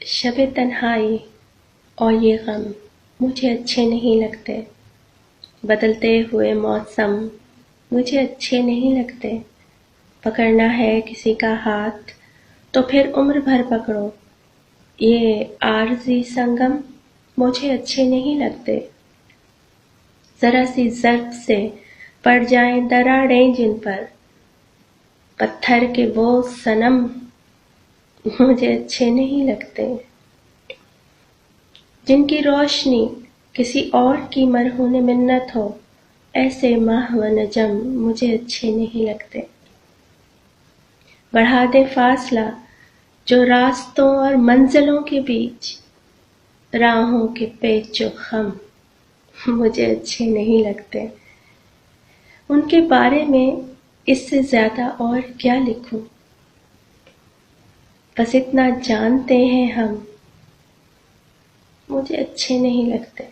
شب تنہائی اور یہ غم مجھے اچھے نہیں لگتے، بدلتے ہوئے موسم مجھے اچھے نہیں لگتے، پکڑنا ہے کسی کا ہاتھ تو پھر عمر بھر پکڑو، یہ عارضی سنگم مجھے اچھے نہیں لگتے، ذرا سی ضرب سے پڑ جائیں دراڑیں جن پر، پتھر کے وہ صنم مجھے اچھے نہیں لگتے، جن کی روشنی کسی اور کی مرہون منت ہو، ایسے ماہ و نجم مجھے اچھے نہیں لگتے، بڑھا دیں فاصلہ جو راستوں اور منزلوں کے بیچ، راہوں کے پیچ و خم مجھے اچھے نہیں لگتے، ان کے بارے میں اس سے زیادہ اور کیا لکھوں، بس اتنا جانتے ہیں ہم مجھے اچھے نہیں لگتے۔